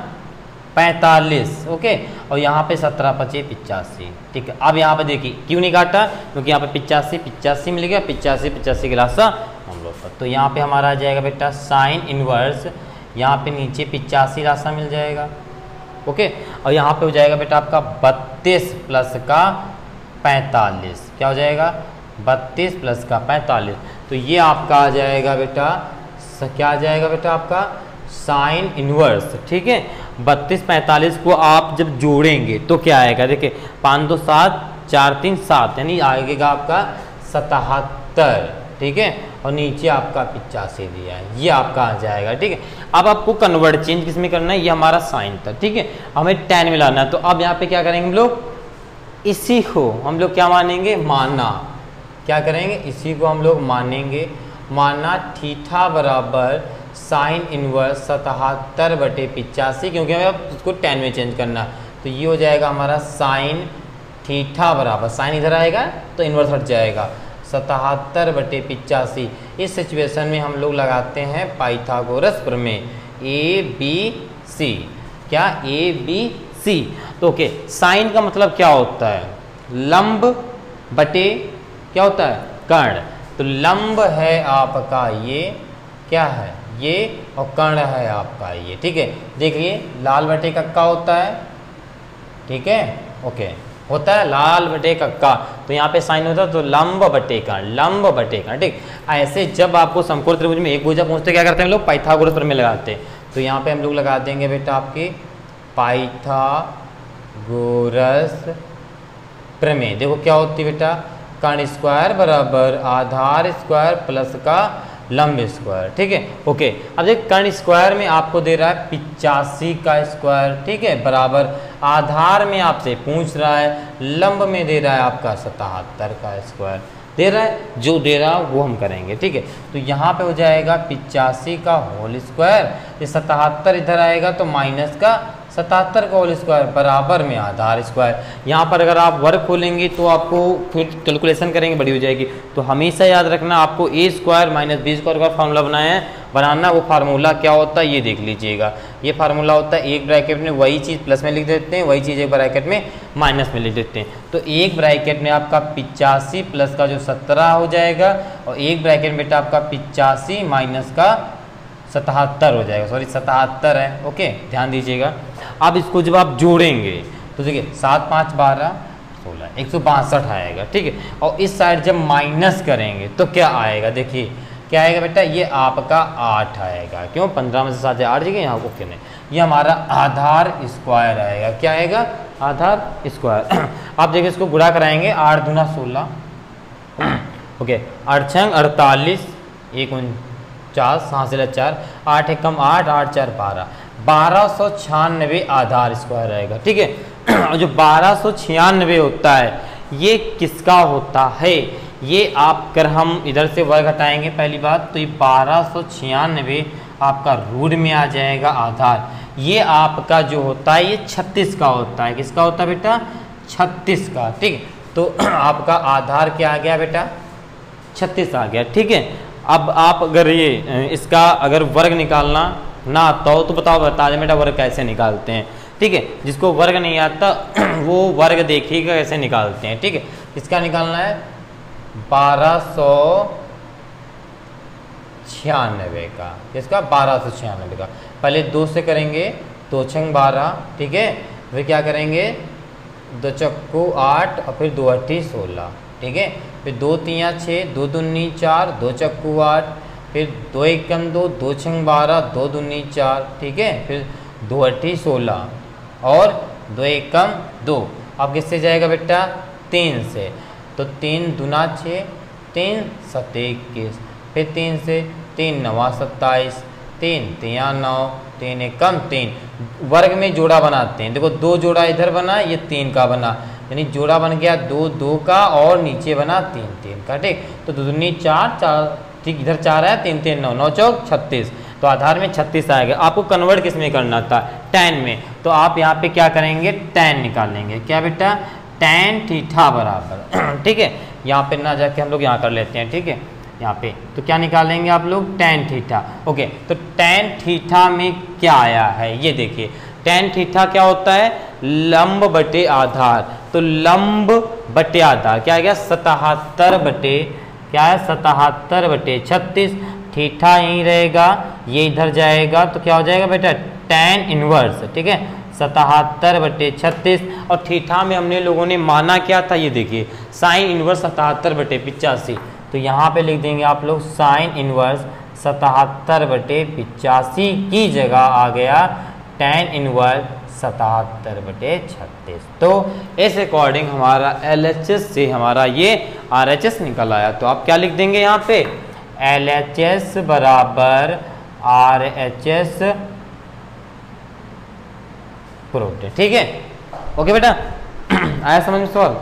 45। ओके, और यहाँ पे 17 पचे 85। ठीक है, अब यहाँ पे देखिए क्यों नहीं काटा, क्योंकि यहाँ पे 85 मिल गया, 85 के लासा हम लोग पर, तो यहाँ पे हमारा आ जाएगा बेटा साइन इनवर्स, यहाँ पे नीचे 85 रास्ता मिल जाएगा। ओके, और यहाँ पे हो जाएगा बेटा आपका 32 प्लस का 45। क्या हो जाएगा 32 प्लस का 45, तो ये आपका आ जाएगा बेटा, क्या आ जाएगा बेटा आपका साइन इनवर्स। ठीक है, 32 45 को आप जब जोड़ेंगे तो क्या आएगा, देखिए 5 2 7 4 3 7, यानी आएगा आपका 77, ठीक है, और नीचे आपका 85 दिया है, ये आपका आ जाएगा। ठीक है, अब आपको कन्वर्ट चेंज किस में करना है, ये हमारा साइन था, ठीक है, हमें tan में लाना है। तो अब यहाँ पे क्या करेंगे हम लोग, इसी को हम लोग क्या मानेंगे, माना, क्या करेंगे, इसी को हम लोग मानेंगे, माना थीटा बराबर साइन इनवर्स 77/85, क्योंकि हमें अब उसको tan में चेंज करना। तो ये हो जाएगा हमारा साइन थीटा बराबर, साइन इधर आएगा तो इन्वर्स हट जाएगा, 77/85। इस सिचुएशन में हम लोग लगाते हैं पाइथागोरस प्रमेय, ABC, क्या ABC। तो ओके, साइन का मतलब क्या होता है, लंब बटे क्या होता है, कर्ण। तो लंब है आपका ये, क्या है ये, और कर्ण है आपका ये। ठीक है, देखिए लाल बटे कक्का होता है, ठीक है, ओके, होता है लाल बटे कक्का, तो यहाँ पे साइन होता है तो लंब बटे कर्ण, लंब बटे कर्ण। ठीक, ऐसे जब आपको समकोण त्रिभुज में एक भुजा पहुँचते क्या करते हैं हम लोग, पाइथागोरस प्रमेय लगाते हैं। तो यहाँ पे हम लोग लगा देंगे बेटा आपके पाइथागोरस प्रमेय। देखो क्या होती है बेटा, कर्ण स्क्वायर बराबर आधार स्क्वायर प्लस का लंब स्क्वायर। ठीक है, ओके, अब देख कर्ण स्क्वायर में आपको दे रहा है 85 का स्क्वायर, ठीक है, बराबर आधार में आपसे पूछ रहा है, लंब में दे रहा है आपका 77 का स्क्वायर दे रहा है, जो दे रहा है वो हम करेंगे। ठीक है, तो यहाँ पे हो जाएगा 85 का होल स्क्वायर, ये 77 इधर आएगा तो माइनस का 77 का होल स्क्वायर बराबर में आधार स्क्वायर। यहाँ पर अगर आप वर्ग खोलेंगे तो आपको फिर कैलकुलेशन करेंगे बड़ी हो जाएगी। तो हमेशा याद रखना आपको a square minus b square का फार्मूला बनाना, वो फार्मूला क्या होता है ये देख लीजिएगा। ये फार्मूला होता है, एक ब्रैकेट में वही चीज़ प्लस में लिख देते हैं, वही चीज़ एक ब्रैकेट में माइनस में लिख देते हैं। तो एक ब्रैकेट में आपका 85 प्लस का जो 17 हो जाएगा, और एक ब्रैकेट में बेटा आपका 85 माइनस का 77 हो जाएगा, सॉरी 77 है, ओके, ध्यान दीजिएगा। अब इसको जब आप जोड़ेंगे तो देखिए 7 5 12 16 162 आएगा। ठीक है, और इस साइड जब माइनस करेंगे तो क्या आएगा, देखिए क्या आएगा बेटा, ये आपका 8 आएगा, क्यों 15 में से 7 8 जगह यहाँ, ओके नहीं, ये हमारा आधार स्क्वायर आएगा। क्या आएगा, आधार स्क्वायर। आप देखिए इसको गुणा कराएंगे, 8 दूना 16, ओके, 8 छंग 48, 1 49, 7 से 4, 8 एकम 8, 8 4 12, 1296 आधार स्क्वायर रहेगा। ठीक है, और जो 1296 होता है ये किसका होता है, ये आप अगर हम इधर से वर्ग हटाएंगे पहली बात, तो ये 1296 आपका रूट में आ जाएगा आधार। ये आपका जो होता है ये 36 का होता है, किसका होता है बेटा, 36 का। ठीक है, तो आपका आधार क्या आ गया बेटा, 36 आ गया। ठीक है, अब आप अगर ये इसका अगर वर्ग निकालना ना आता हो तो बता दें बेटा वर्ग कैसे निकालते हैं। ठीक है, जिसको वर्ग नहीं आता वो वर्ग देखिएगा कैसे निकालते हैं। ठीक है, इसका निकालना है 1296 का, इसका 1296 का। पहले 2 से करेंगे, 2 छंग 12, ठीक है, फिर क्या करेंगे 2 चक्कू 8 और फिर 2 अट्ठी 16, ठीक है, फिर 2 तिया 6, 2 दूनी 4, 2 चक्कू 8, फिर 2 एकम 2, 2 छंग 12, 2 दूनी 4, ठीक है, फिर 2 अट्ठी 16 और 2 एकम 2। अब किससे जाएगा बेटा, 3 से, तो 3 दूना 6, 3 7 21, फिर 3 से 3 9 27, 3 तिया 9, 3 एकम 3। वर्ग में जोड़ा बनाते हैं, देखो 2 जोड़ा इधर बना, ये 3 का बना, यानी जोड़ा बन गया 2 2 का और नीचे बना 3 3 का। ठीक, तो 2 दूनी 4 4, ठीक, इधर 4 है, 3 3 9 9 चौक 36, तो आधार में 36 आएगा। आपको कन्वर्ट किस में करना था, tan में, तो आप यहाँ पे क्या करेंगे, tan निकालेंगे। क्या बेटा, tan थीटा बराबर ठीक है, यहाँ पे ना जाके हम लोग यहाँ कर लेते हैं। ठीक है, यहाँ पे तो क्या निकालेंगे आप लोग, tan थीटा। ओके, तो tan थीटा में क्या आया है ये देखिए, tan थीटा क्या होता है, लंब बटे आधार, तो लंब बटे आधार क्या आ गया, 77 बटे क्या है, 77 बटे 36, थीटा यहीं रहेगा, ये इधर जाएगा तो क्या हो जाएगा बेटा, tan इनवर्स। ठीक है, 77 बटे 36, और थीटा में हमने लोगों ने माना क्या था, ये देखिए साइन इनवर्स 77 बटे 85, तो यहाँ पे लिख देंगे आप लोग साइन इनवर्स 77 बटे 85 की जगह आ गया tan इनवर्स 77/36। तो इस अकॉर्डिंग हमारा LHS से हमारा ये RHS निकल आया। तो आप क्या लिख देंगे यहाँ पे, LHS बराबर RHS प्रोटीन। ठीक है, ओके बेटा, आया समझ में सवाल?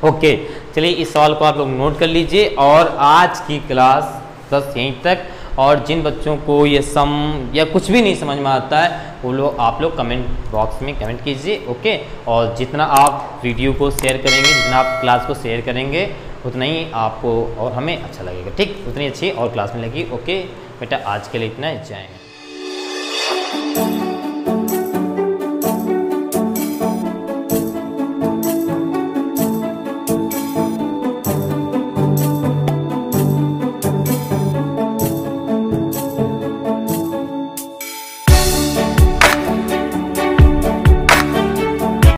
ओके, चलिए इस सवाल को आप लोग नोट कर लीजिए। और आज की क्लास बस यहीं तक। और जिन बच्चों को ये सम या कुछ भी नहीं समझ में आता है वो लोग आप लोग कमेंट बॉक्स में कमेंट कीजिए, ओके। और जितना आप वीडियो को शेयर करेंगे, जितना आप क्लास को शेयर करेंगे, उतना ही आपको और हमें अच्छा लगेगा, ठीक, उतनी अच्छी और क्लास में लगी। ओके बेटा, आज के लिए इतना ही, जाएंगे।